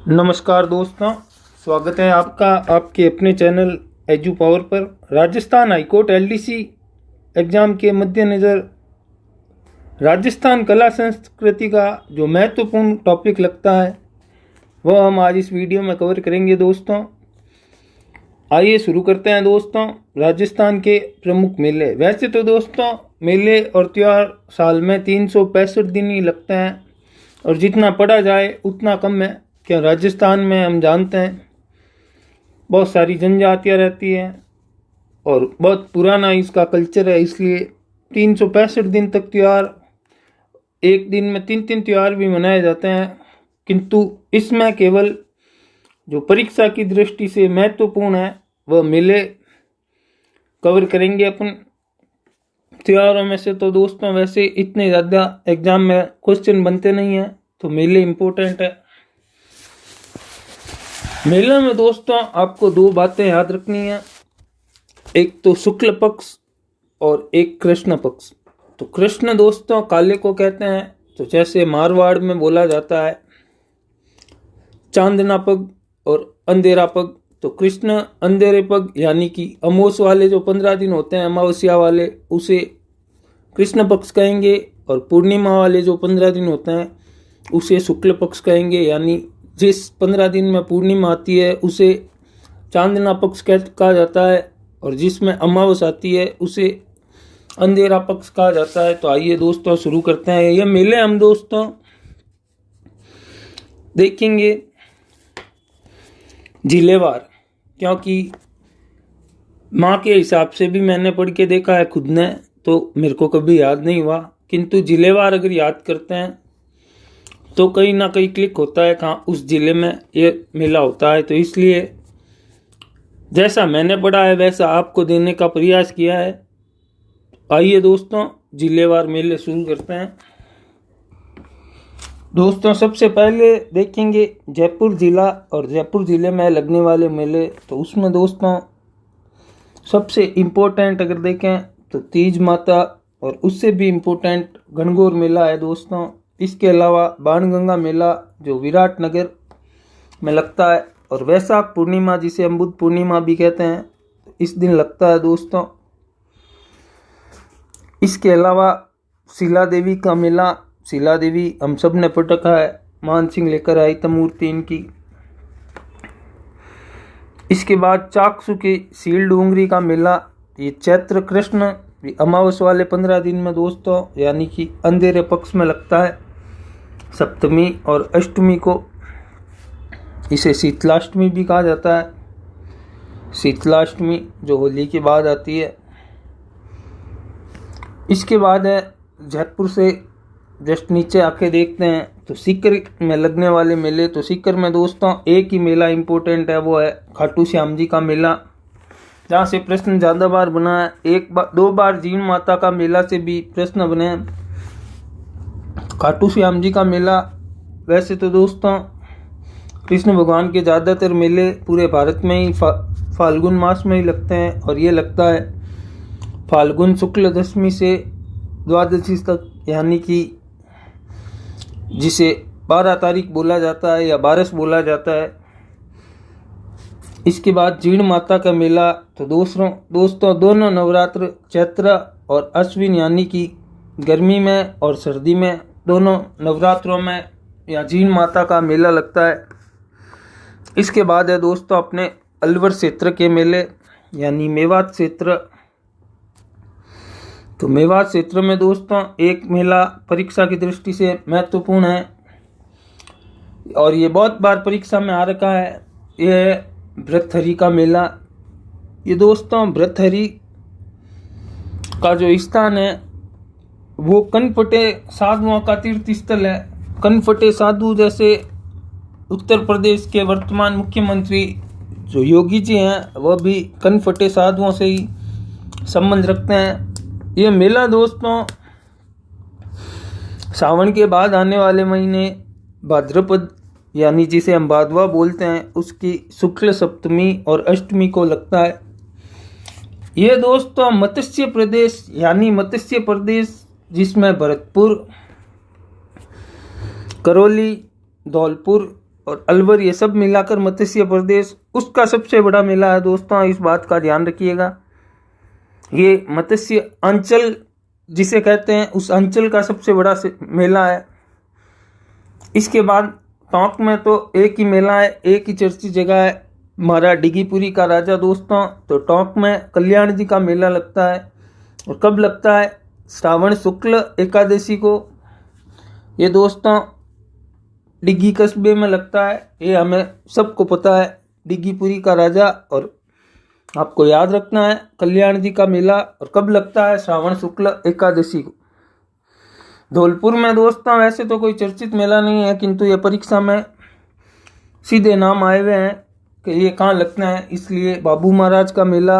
नमस्कार दोस्तों, स्वागत है आपका आपके अपने चैनल एजू पावर पर। राजस्थान हाईकोर्ट एलडीसी एग्ज़ाम के मद्देनज़र राजस्थान कला संस्कृति का जो महत्वपूर्ण टॉपिक लगता है वह हम आज इस वीडियो में कवर करेंगे। दोस्तों आइए शुरू करते हैं। दोस्तों, राजस्थान के प्रमुख मेले। वैसे तो दोस्तों मेले और त्यौहार साल में 365 दिन ही लगते हैं और जितना पढ़ा जाए उतना कम है। क्या राजस्थान में हम जानते हैं बहुत सारी जनजातियाँ रहती हैं और बहुत पुराना इसका कल्चर है, इसलिए 365 दिन तक त्यौहार, एक दिन में 3 त्यौहार भी मनाए जाते हैं। किंतु इसमें केवल जो परीक्षा की दृष्टि से महत्वपूर्ण है वह मेले कवर करेंगे अपन। त्योहारों में से तो दोस्तों वैसे इतने ज़्यादा एग्जाम में क्वेश्चन बनते नहीं हैं, तो मेले इम्पोर्टेंट है। मेले में दोस्तों आपको दो बातें याद रखनी है, एक तो शुक्ल पक्ष और एक कृष्ण पक्ष। तो कृष्ण दोस्तों काले को कहते हैं, तो जैसे मारवाड़ में बोला जाता है चांदना पग और अंधेरा पग, तो कृष्ण अंधेरे पग यानी कि अमोस वाले जो 15 दिन होते हैं अमावस्या वाले, उसे कृष्ण पक्ष कहेंगे, और पूर्णिमा वाले जो 15 दिन होते हैं उसे शुक्ल पक्ष कहेंगे। यानी जिस 15 दिन में पूर्णिमा आती है उसे चांदना पक्ष कहा जाता है, और जिसमें अमावस आती है उसे अंधेरा पक्ष कहा जाता है। तो आइए दोस्तों शुरू करते हैं। ये मेले हम दोस्तों देखेंगे जिलेवार, क्योंकि माँ के हिसाब से भी मैंने पढ़ के देखा है खुद ने, तो मेरे को कभी याद नहीं हुआ, किंतु जिलेवार अगर याद करते हैं तो कहीं ना कहीं क्लिक होता है कहाँ उस जिले में ये मेला होता है। तो इसलिए जैसा मैंने पढ़ा है वैसा आपको देने का प्रयास किया है। आइए दोस्तों जिलेवार मेले शुरू करते हैं। दोस्तों सबसे पहले देखेंगे जयपुर ज़िला, और जयपुर ज़िले में लगने वाले मेले। तो उसमें दोस्तों सबसे इम्पोर्टेंट अगर देखें तो तीज माता, और उससे भी इम्पोर्टेंट गणगौर मेला है दोस्तों। इसके अलावा बाणगंगा मेला जो विराटनगर में लगता है, और वैशाख पूर्णिमा जिसे हम बुद्ध पूर्णिमा भी कहते हैं इस दिन लगता है दोस्तों। इसके अलावा शिला देवी का मेला, शिला देवी हम सब ने पढ़ रखा है, मान सिंह लेकर आई था मूर्ति इनकी। इसके बाद चाकसू के सील डूंगरी का मेला, ये चैत्र कृष्ण अमावस वाले 15 दिन में दोस्तों यानी कि अंधेरे पक्ष में लगता है। सप्तमी और अष्टमी को इसे शीतलाष्टमी भी कहा जाता है। शीतलाष्टमी जो होली के बाद आती है। इसके बाद है जयपुर से जस्ट नीचे आके देखते हैं तो सीकर में लगने वाले मेले। तो सीकर में दोस्तों एक ही मेला इम्पोर्टेंट है, वो है खाटू श्याम जी का मेला, जहाँ से प्रश्न ज़्यादा बार बना है। एक बार 2 बार जीण माता का मेला से भी प्रश्न बने हैं। खाटू श्याम जी का मेला, वैसे तो दोस्तों कृष्ण भगवान के ज़्यादातर मेले पूरे भारत में ही फाल्गुन मास में ही लगते हैं, और ये लगता है फाल्गुन शुक्ल दशमी से द्वादशी तक, यानी कि जिसे 12 तारीख बोला जाता है या 12 बोला जाता है। इसके बाद जीण माता का मेला। तो दोस्तों दोनों नवरात्र चैत्र और अश्विन यानी कि गर्मी में और सर्दी में दोनों नवरात्रों में या जीण माता का मेला लगता है। इसके बाद है दोस्तों अपने अलवर क्षेत्र के मेले, यानी मेवात क्षेत्र। तो मेवात क्षेत्र में दोस्तों एक मेला परीक्षा की दृष्टि से महत्वपूर्ण है, और ये बहुत बार परीक्षा में आ रखा है। ये भृतहरि का मेला। ये दोस्तों भृतहरि का जो स्थान है वो कनपटे साधुओं का तीर्थ स्थल है। कनपटे साधु जैसे उत्तर प्रदेश के वर्तमान मुख्यमंत्री जो योगी जी हैं वह भी कनपटे साधुओं से ही संबंध रखते हैं। ये मेला दोस्तों सावन के बाद आने वाले महीने भाद्रपद यानी जिसे हम भादवा बोलते हैं उसकी शुक्ल सप्तमी और अष्टमी को लगता है। ये दोस्तों मत्स्य प्रदेश यानी मत्स्य प्रदेश जिसमें भरतपुर, करौली, धौलपुर और अलवर ये सब मिलाकर मत्स्य प्रदेश उसका सबसे बड़ा मेला है दोस्तों, इस बात का ध्यान रखिएगा। ये मत्स्य अंचल जिसे कहते हैं उस अंचल का सबसे बड़ा मेला है। इसके बाद टोंक में तो एक ही मेला है, एक ही चर्चित जगह है, हमारा डिगीपुरी का राजा दोस्तों। तो टोंक में कल्याण जी का मेला लगता है और कब लगता है? श्रावण शुक्ल एकादशी को। ये दोस्तों डिग्गी कस्बे में लगता है, ये हमें सबको पता है, डिगीपुरी का राजा। और आपको याद रखना है कल्याण जी का मेला और कब लगता है? श्रावण शुक्ल एकादशी को। धौलपुर में दोस्तों वैसे तो कोई चर्चित मेला नहीं है, किंतु ये परीक्षा में सीधे नाम आए हुए हैं कि ये कहाँ लगना है, इसलिए बाबू महाराज का मेला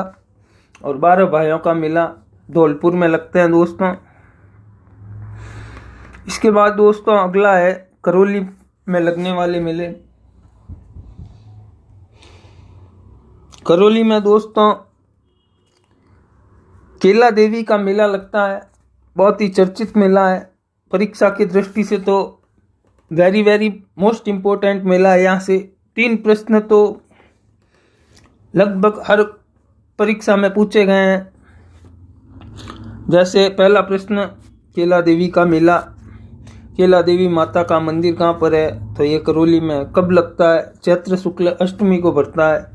और 12 भाइयों का मेला धौलपुर में लगते हैं दोस्तों। इसके बाद दोस्तों अगला है करौली में लगने वाले मेले। करौली में दोस्तों केला देवी का मेला लगता है, बहुत ही चर्चित मेला है। परीक्षा की दृष्टि से तो वेरी मोस्ट इम्पोर्टेंट मेला है। यहाँ से 3 प्रश्न तो लगभग हर परीक्षा में पूछे गए हैं। जैसे पहला प्रश्न, केला देवी का मेला, केला देवी माता का मंदिर कहाँ पर है? तो ये करौली में। कब लगता है? चैत्र शुक्ल अष्टमी को भरता है।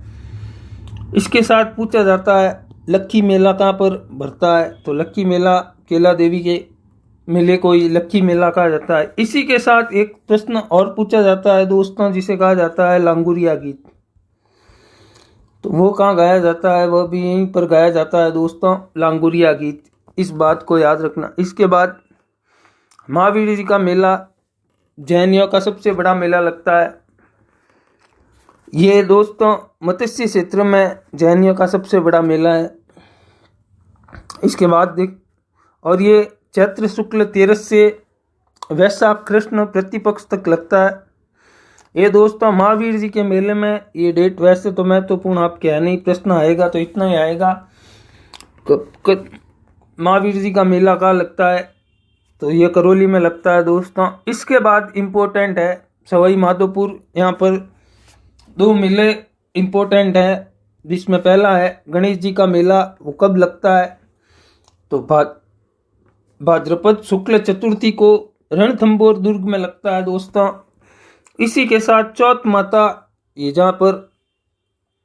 इसके साथ पूछा जाता है लक्की मेला कहाँ पर भरता है? तो लक्की मेला केला देवी के मेले को ही लक्की मेला कहा जाता है। इसी के साथ एक प्रश्न और पूछा जाता है दोस्तों, जिसे कहा जाता है लांगुरिया गीत। तो वो कहाँ गाया जाता है? वह भी यहीं पर गाया जाता है दोस्तों, लांगुरिया गीत। इस बात को याद रखना। इसके बाद महावीर जी का मेला जैनियों का सबसे बड़ा मेला लगता है। ये दोस्तों मत्स्य क्षेत्र में जैनियों का सबसे बड़ा मेला है। इसके बाद और ये चैत्र शुक्ल 13 से वैशाख कृष्ण प्रतिपक्ष तक लगता है। ये दोस्तों महावीर जी के मेले में ये डेट वैसे तो महत्वपूर्ण आपके है नहीं, प्रश्न आएगा तो इतना ही आएगा। महावीर जी का मेला कहाँ लगता है? तो ये करौली में लगता है दोस्तों। इसके बाद इम्पोर्टेंट है सवाई माधोपुर। यहाँ पर 2 मेले इम्पोर्टेंट है, जिसमें पहला है गणेश जी का मेला। वो कब लगता है? तो भाद्रपद शुक्ल चतुर्थी को रणथंभौर दुर्ग में लगता है दोस्तों। इसी के साथ चौथ माता, ये जहाँ पर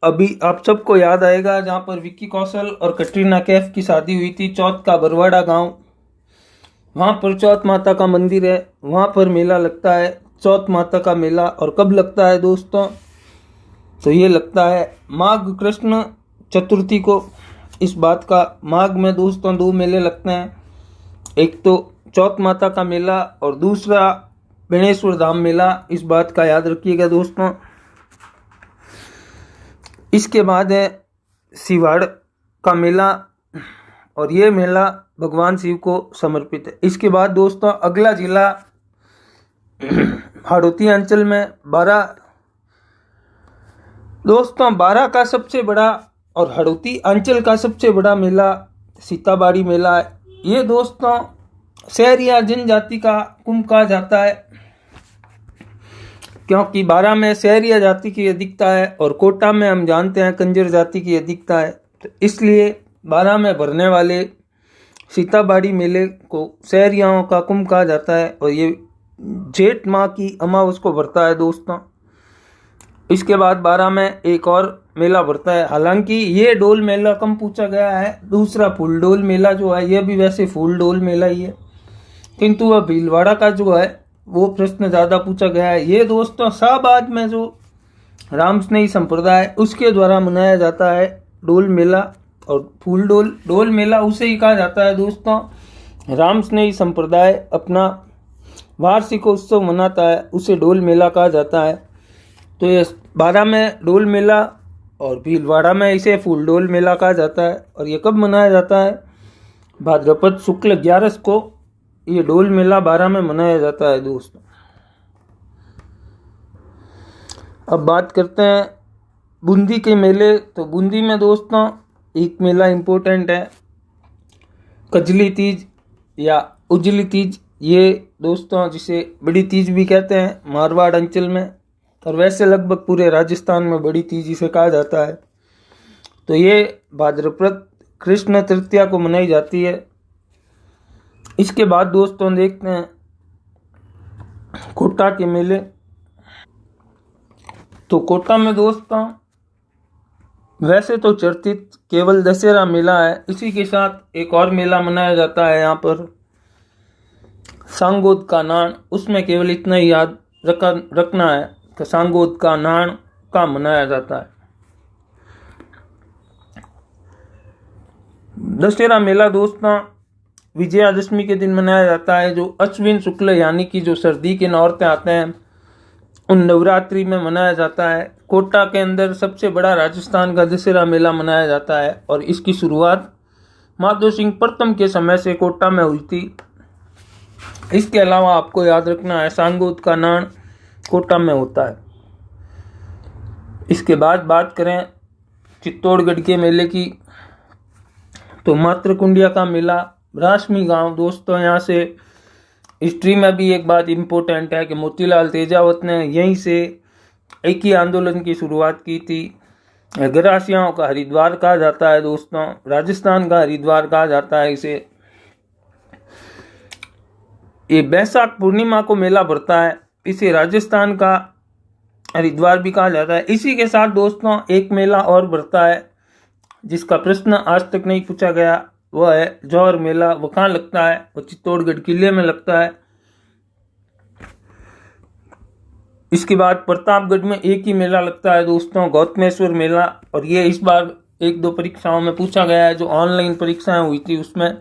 अभी आप सबको याद आएगा, जहाँ पर विक्की कौशल और कटरीना कैफ की शादी हुई थी, चौथ का बरवाड़ा गांव, वहाँ पर चौथ माता का मंदिर है, वहाँ पर मेला लगता है चौथ माता का मेला। और कब लगता है दोस्तों? तो ये लगता है माघ कृष्ण चतुर्थी को। इस बात का माघ में दोस्तों 2 मेले लगते हैं, एक तो चौथ माता का मेला और दूसरा बेणेश्वर धाम मेला। इस बात का याद रखिएगा दोस्तों। इसके बाद है सिवाड़ का मेला और ये मेला भगवान शिव को समर्पित है। इसके बाद दोस्तों अगला जिला हाड़ौती अंचल में 12 का सबसे बड़ा और हाड़ौती अंचल का सबसे बड़ा मेला सीताबाड़ी मेला है। ये दोस्तों शहरिया जनजाति का कुंभ कहा जाता है, क्योंकि 12 में शहरिया जाति की अधिकता है और कोटा में हम जानते हैं कंजर जाति की अधिकता है। तो इसलिए 12 में भरने वाले सीताबाड़ी मेले को शहरियाओं का कुंभ कहा जाता है और ये जेठ माह की अमावस को भरता है दोस्तों। इसके बाद 12 में एक और मेला भरता है। हालांकि ये डोल मेला कम पूछा गया है। दूसरा फूल डोल मेला जो है, ये भी वैसे फूल डोल मेला ही है, किंतु वह भीलवाड़ा का जो है वो प्रश्न ज़्यादा पूछा गया है। ये दोस्तों शाहबाद में जो रामस्नेही संप्रदाय उसके द्वारा मनाया जाता है डोल मेला और फूल डोल मेला उसे ही कहा जाता है दोस्तों। रामस्नेही संप्रदाय अपना वार्षिक उत्सव मनाता है, उसे डोल मेला कहा जाता है। तो ये 12 में डोल मेला और भीलवाड़ा में इसे फूल डोल मेला कहा जाता है। और ये कब मनाया जाता है? भाद्रपद शुक्ल 11 को ये डोल मेला 12 में मनाया जाता है दोस्तों। अब बात करते हैं बूंदी के मेले। तो बूंदी में दोस्तों एक मेला इम्पोर्टेंट है, कजली तीज या उजली तीज। ये दोस्तों जिसे बड़ी तीज भी कहते हैं मारवाड़ अंचल में। और वैसे लगभग पूरे राजस्थान में बड़ी तीज इसे कहा जाता है। तो ये भाद्रपद कृष्ण तृतीया को मनाई जाती है। इसके बाद दोस्तों देखते हैं कोटा के मेले। तो कोटा में दोस्तों वैसे तो चर्चित केवल दशहरा मेला है, इसी के साथ एक और मेला मनाया जाता है यहाँ पर सांगोद का नान। उसमें केवल इतना ही याद रखना है कि सांगोद का नान का मनाया जाता है। दशहरा मेला दोस्तों विजयादशमी के दिन मनाया जाता है, जो अश्विन शुक्ल यानी कि जो सर्दी के नौरते आते हैं उन नवरात्रि में मनाया जाता है। कोटा के अंदर सबसे बड़ा राजस्थान का दशहरा मेला मनाया जाता है और इसकी शुरुआत माधो सिंह प्रथम के समय से कोटा में हुई थी। इसके अलावा आपको याद रखना है सांगोद का नान कोटा में होता है। इसके बाद बात करें चित्तौड़गढ़ के मेले की, तो मातृकुंडिया का मेला राशमी गांव दोस्तों, यहाँ से हिस्ट्री में भी एक बात इम्पोर्टेंट है कि मोतीलाल तेजावत ने यहीं से एक ही आंदोलन की शुरुआत की थी। गरासियाओं का हरिद्वार कहा जाता है दोस्तों, राजस्थान का हरिद्वार कहा जाता है इसे। ये बैसाख पूर्णिमा को मेला भरता है, इसे राजस्थान का हरिद्वार भी कहा जाता है। इसी के साथ दोस्तों एक मेला और भरता है जिसका प्रश्न आज तक नहीं पूछा गया, वह है जौहर मेला। वो कहाँ लगता है? वो चित्तौड़गढ़ किले में लगता है। इसके बाद प्रतापगढ़ में एक ही मेला लगता है दोस्तों, गौतमेश्वर मेला, और ये इस बार एक दो परीक्षाओं में पूछा गया है, जो ऑनलाइन परीक्षाएं हुई थी उसमें।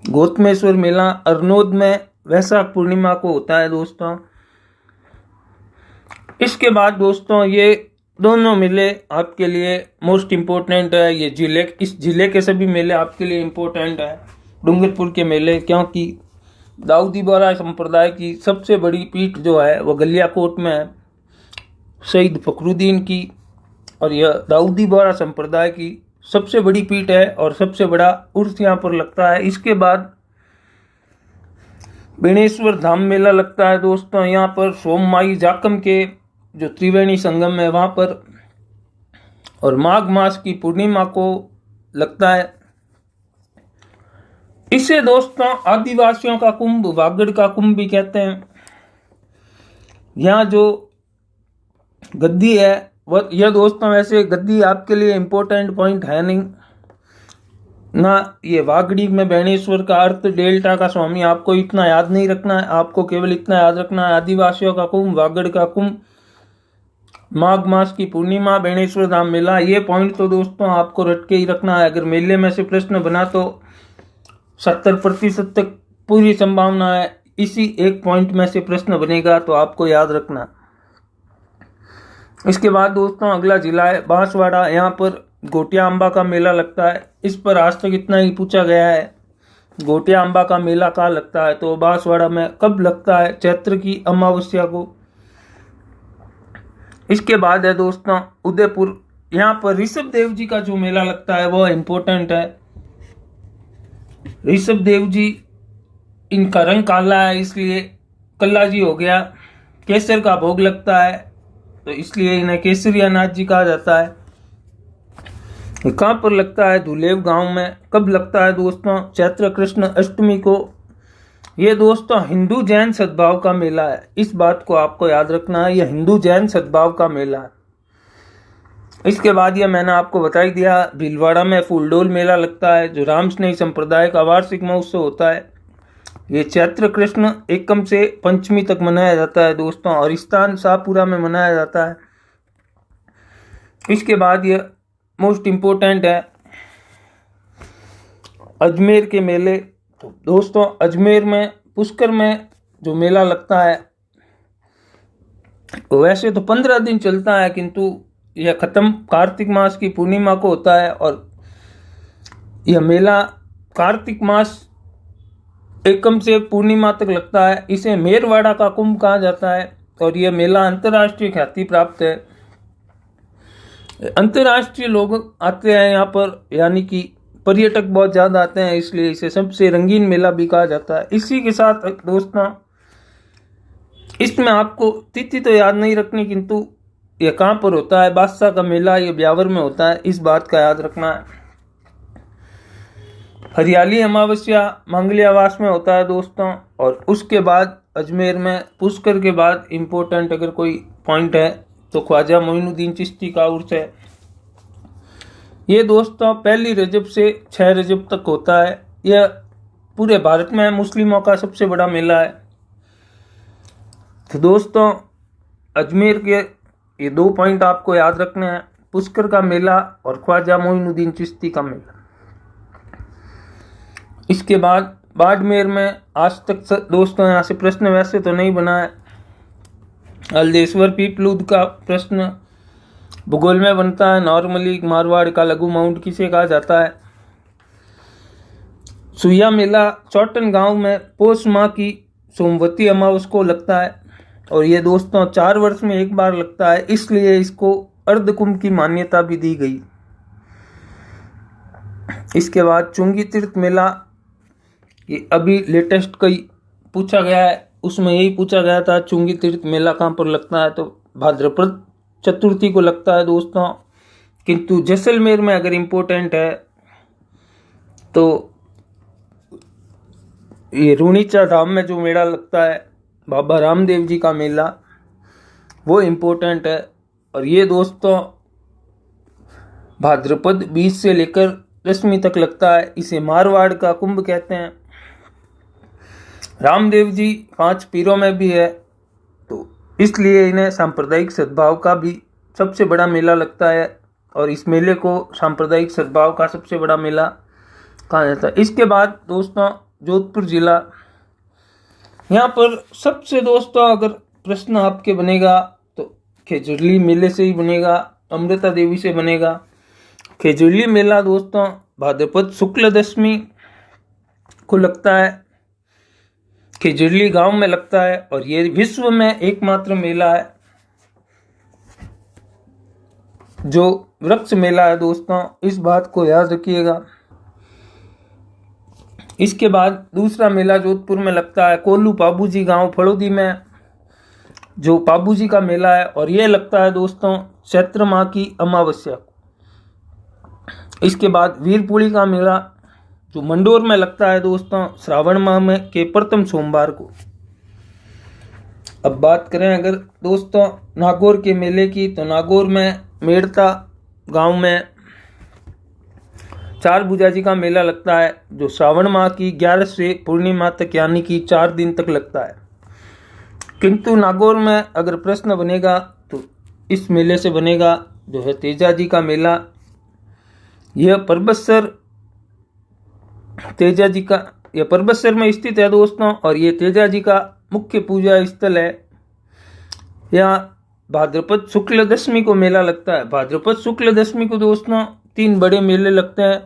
गौतमेश्वर मेला अरनोद में वैशाख पूर्णिमा को होता है दोस्तों। इसके बाद दोस्तों ये दोनों मेले आपके लिए मोस्ट इम्पोर्टेंट है। ये इस जिले के सभी मेले आपके लिए इम्पोर्टेंट है। डूंगरपुर के मेले, क्योंकि दाऊदी बोहरा संप्रदाय की सबसे बड़ी पीठ जो है वो गलियाकोट में है, शहीद फखरुद्दीन की, और यह दाऊदी बोहरा संप्रदाय की सबसे बड़ी पीठ है और सबसे बड़ा उर्स यहाँ पर लगता है। इसके बाद बेणेश्वर धाम मेला लगता है दोस्तों, यहाँ पर सोममाई जाकम के जो त्रिवेणी संगम है वहाँ पर, और माघ मास की पूर्णिमा को लगता है। इसे दोस्तों आदिवासियों का कुंभ, वागड़ का कुंभ भी कहते हैं। यहाँ जो गद्दी है वह, यह दोस्तों वैसे गद्दी आपके लिए इम्पोर्टेंट पॉइंट है नहीं ना। ये वागड़ी में बेणेश्वर का अर्थ डेल्टा का स्वामी, आपको इतना याद नहीं रखना है, आपको केवल इतना याद रखना है आदिवासियों का कुंभ, वागड़ का कुंभ, माघ मास की पूर्णिमा, बेणेश्वर धाम मेला। ये पॉइंट तो दोस्तों आपको रट के ही रखना है। अगर मेले में से प्रश्न बना तो 70% तक पूरी संभावना है इसी एक पॉइंट में से प्रश्न बनेगा, तो आपको याद रखना। इसके बाद दोस्तों अगला जिला है बांसवाड़ा। यहाँ पर गोटिया अम्बा का मेला लगता है। इस पर आज तक इतना ही पूछा गया है, गोटिया अम्बा का मेला कहाँ लगता है, तो बांसवाड़ा में कब लगता है? चैत्र की अमावस्या को। इसके बाद है दोस्तों उदयपुर। यहाँ पर ऋषभ देव जी का जो मेला लगता है वह इम्पोर्टेंट है। ऋषभ देव जी, इनका रंग काला है इसलिए कल्ला जी हो गया। केसर का भोग लगता है तो इसलिए इन्हें केसरिया नाथ जी कहा जाता है। कहाँ पर लगता है? धुलेव गांव में। कब लगता है दोस्तों? चैत्र कृष्ण अष्टमी को। ये दोस्तों हिंदू जैन सद्भाव का मेला है, इस बात को आपको याद रखना है, यह हिंदू जैन सद्भाव का मेला है। इसके बाद यह मैंने आपको बता ही दिया, भीलवाड़ा में फूलडोल मेला लगता है, जो राम स्नेही संप्रदाय का वार्षिक महोत्सव होता है। ये चैत्र कृष्ण एकम से पंचमी तक मनाया जाता है दोस्तों, और स्थान शाहपुरा में मनाया जाता है। इसके बाद यह मोस्ट इम्पोर्टेंट है अजमेर के मेले। तो दोस्तों अजमेर में पुष्कर में जो मेला लगता है वैसे तो 15 दिन चलता है, किंतु यह खत्म कार्तिक मास की पूर्णिमा को होता है, और यह मेला कार्तिक मास एकम से पूर्णिमा तक लगता है। इसे मेरवाड़ा का कुंभ कहा जाता है, और यह मेला अंतर्राष्ट्रीय ख्याति प्राप्त है। अंतर्राष्ट्रीय लोग आते हैं यहाँ पर, यानी कि पर्यटक बहुत ज़्यादा आते हैं, इसलिए इसे सबसे रंगीन मेला भी कहा जाता है। इसी के साथ दोस्तों इसमें आपको तिथि तो याद नहीं रखनी, किंतु यह कहाँ पर होता है, बादशाह का मेला ये ब्यावर में होता है, इस बात का याद रखना है। हरियाली अमावस्या मंगलियावास में होता है दोस्तों। और उसके बाद अजमेर में पुष्कर के बाद इम्पोर्टेंट अगर कोई पॉइंट है तो ख्वाजा मोइनुद्दीन चिश्ती का उर्स है। ये दोस्तों 1 रजब से 6 रजब तक होता है। यह पूरे भारत में मुस्लिमों का सबसे बड़ा मेला है। तो दोस्तों अजमेर के ये 2 पॉइंट आपको याद रखने हैं, पुष्कर का मेला और ख्वाजा मोइनुद्दीन चिश्ती का मेला। इसके बाद बाड़मेर में आज तक दोस्तों यहाँ से प्रश्न वैसे तो नहीं बना है। हल्देश्वर पीपलूद का प्रश्न भूगोल में बनता है। नॉर्मली मारवाड़ का लघु माउंट किसे कहा जाता है। सुइया मेला चौटन गांव में पौष माह की सोमवती अमावस को लगता है और ये दोस्तों 4 वर्ष में एक बार लगता है, इसलिए इसको अर्धकुंभ की मान्यता भी दी गई। इसके बाद चुंगी तीर्थ मेला, ये अभी लेटेस्ट कई पूछा गया है, उसमें यही पूछा गया था चुंगी तीर्थ मेला कहाँ पर लगता है, तो भाद्रपद चतुर्थी को लगता है दोस्तों। किंतु जैसलमेर में अगर इम्पोर्टेंट है तो ये रूणीचा धाम में जो मेला लगता है बाबा रामदेव जी का मेला, वो इम्पोर्टेंट है। और ये दोस्तों भाद्रपद 20 से लेकर 10वीं तक लगता है। इसे मारवाड़ का कुंभ कहते हैं। रामदेव जी 5 पीरों में भी है, तो इसलिए इन्हें सांप्रदायिक सद्भाव का भी सबसे बड़ा मेला लगता है और इस मेले को सांप्रदायिक सद्भाव का सबसे बड़ा मेला कहा जाता है। इसके बाद दोस्तों जोधपुर जिला, यहाँ पर सबसे दोस्तों अगर प्रश्न आपके बनेगा तो खेजड़ली मेले से ही बनेगा, अमृता देवी से बनेगा। खेजड़ली मेला दोस्तों भाद्रपद शुक्ल दशमी को लगता है, खेजड़ली गांव में लगता है और ये विश्व में एकमात्र मेला है जो वृक्ष मेला है दोस्तों, इस बात को याद रखिएगा। इसके बाद दूसरा मेला जोधपुर में लगता है कोल्लू पाबूजी गांव फड़ोदी में, जो पाबूजी का मेला है और ये लगता है दोस्तों चैत्र माह की अमावस्या को। इसके बाद वीरपुरी का मेला जो मंडोर में लगता है दोस्तों श्रावण माह में के प्रथम सोमवार को। अब बात करें अगर दोस्तों नागौर के मेले की, तो नागौर में मेड़ता गांव में 4 भुजा जी का मेला लगता है जो श्रावण माह की 11 से पूर्णिमा तक यानी कि 4 दिन तक लगता है। किंतु नागौर में अगर प्रश्न बनेगा तो इस मेले से बनेगा जो है तेजा जी का मेला। यह परबतसर तेजा जी का यह परबतसर में स्थित है दोस्तों और ये तेजा जी का मुख्य पूजा स्थल है। यहाँ भाद्रपद शुक्ल दशमी को मेला लगता है। भाद्रपद शुक्ल दशमी को दोस्तों 3 बड़े मेले लगते हैं,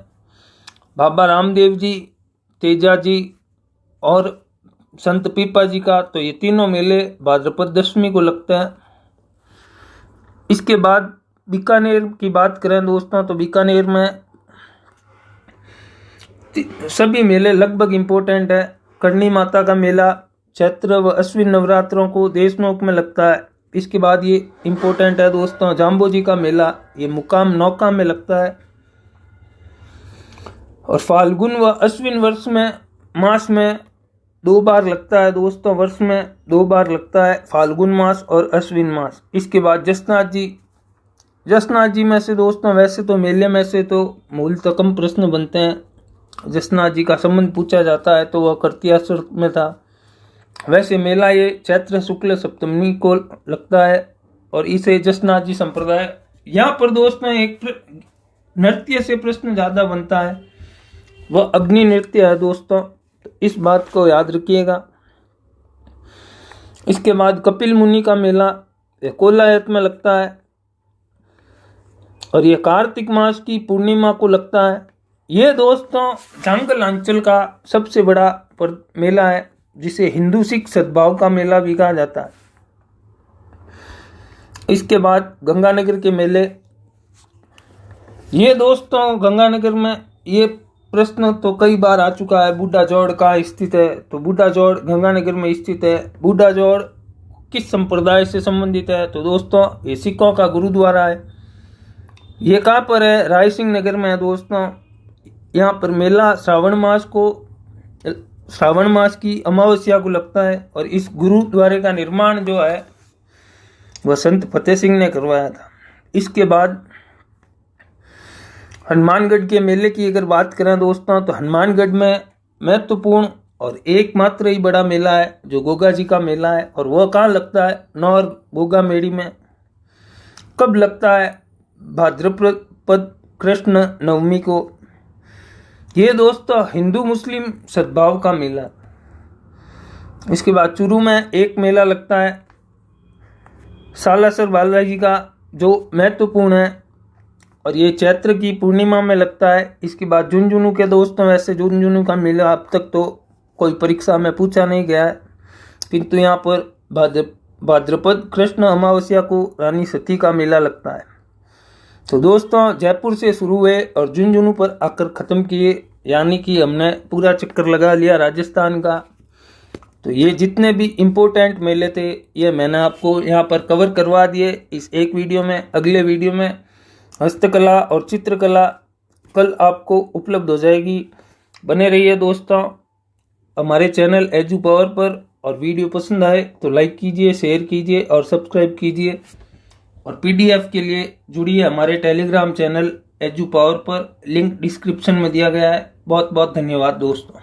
बाबा रामदेव जी, तेजा जी और संत पीपा जी का। तो ये तीनों मेले भाद्रपद दशमी को लगते हैं। इसके बाद बीकानेर की बात करें दोस्तों, तो बीकानेर में सभी मेले लगभग इम्पोर्टेंट है। करणी माता का मेला चैत्र व अश्विन नवरात्रों को देशनोक में लगता है। इसके बाद ये इम्पोर्टेंट है दोस्तों जाम्बो जी का मेला, ये मुकाम नौका में लगता है। और फाल्गुन व अश्विन वर्ष में मास में 2 बार लगता है दोस्तों, वर्ष में 2 बार लगता है, फाल्गुन मास और अश्विन मास। इसके बाद जसनाथ जी में से दोस्तों वैसे तो मेले में से तो मूलतः कम प्रश्न बनते हैं। जसनाथ जी का संबंध पूछा जाता है तो वह कर्तियासुर में था। वैसे मेला ये चैत्र शुक्ल सप्तमी को लगता है और इसे जसनाथ जी संप्रदाय। यहाँ पर दोस्तों एक नृत्य से प्रश्न ज्यादा बनता है, वह अग्नि नृत्य है दोस्तों, तो इस बात को याद रखिएगा। इसके बाद कपिल मुनि का मेला कोलायत में लगता है और यह कार्तिक मास की पूर्णिमा को लगता है। ये दोस्तों जंगल अंचल का सबसे बड़ा मेला है जिसे हिंदू सिख सद्भाव का मेला भी कहा जाता है। इसके बाद गंगानगर के मेले, ये दोस्तों गंगानगर में ये प्रश्न तो कई बार आ चुका है, बूढ़ा जोड़ कहाँ स्थित है, तो बूढ़ा जोड़ गंगानगर में स्थित है। बूढ़ा जोड़ किस संप्रदाय से संबंधित है? तो दोस्तों ये सिखों का गुरुद्वारा है। ये कहाँ पर है? राय सिंह नगर में है दोस्तों। यहाँ पर मेला श्रावण मास की अमावस्या को लगता है और इस गुरुद्वारे का निर्माण जो है वह संत फतेह सिंह ने करवाया था। इसके बाद हनुमानगढ़ के मेले की अगर बात करें दोस्तों तो हनुमानगढ़ में महत्वपूर्ण और एकमात्र ही बड़ा मेला है जो गोगा जी का मेला है, और वह कहाँ लगता है? नौर गोगा मेड़ी में। कब लगता है? भाद्रपद कृष्ण नवमी को। ये दोस्तों हिंदू मुस्लिम सद्भाव का मेला। इसके बाद चूरू में एक मेला लगता है सालासर बालाजी का जो महत्वपूर्ण है, और ये चैत्र की पूर्णिमा में लगता है। इसके बाद झुंझुनू के दोस्तों, वैसे झुंझुनू का मेला अब तक तो कोई परीक्षा में पूछा नहीं गया है, किंतु यहाँ पर भाद्रपद कृष्ण अमावस्या को रानी सती का मेला लगता है। तो दोस्तों जयपुर से शुरू हुए और झुंझुनू पर आकर ख़त्म किए, यानी कि हमने पूरा चक्कर लगा लिया राजस्थान का। तो ये जितने भी इम्पोर्टेंट मेले थे ये मैंने आपको यहाँ पर कवर करवा दिए इस एक वीडियो में। अगले वीडियो में हस्तकला और चित्रकला कल आपको उपलब्ध हो जाएगी। बने रहिए दोस्तों हमारे चैनल एजू पावर पर, और वीडियो पसंद आए तो लाइक कीजिए, शेयर कीजिए और सब्सक्राइब कीजिए। और पीडीएफ के लिए जुड़िए हमारे टेलीग्राम चैनल एजू पावर पर, लिंक डिस्क्रिप्शन में दिया गया है। बहुत बहुत धन्यवाद दोस्तों।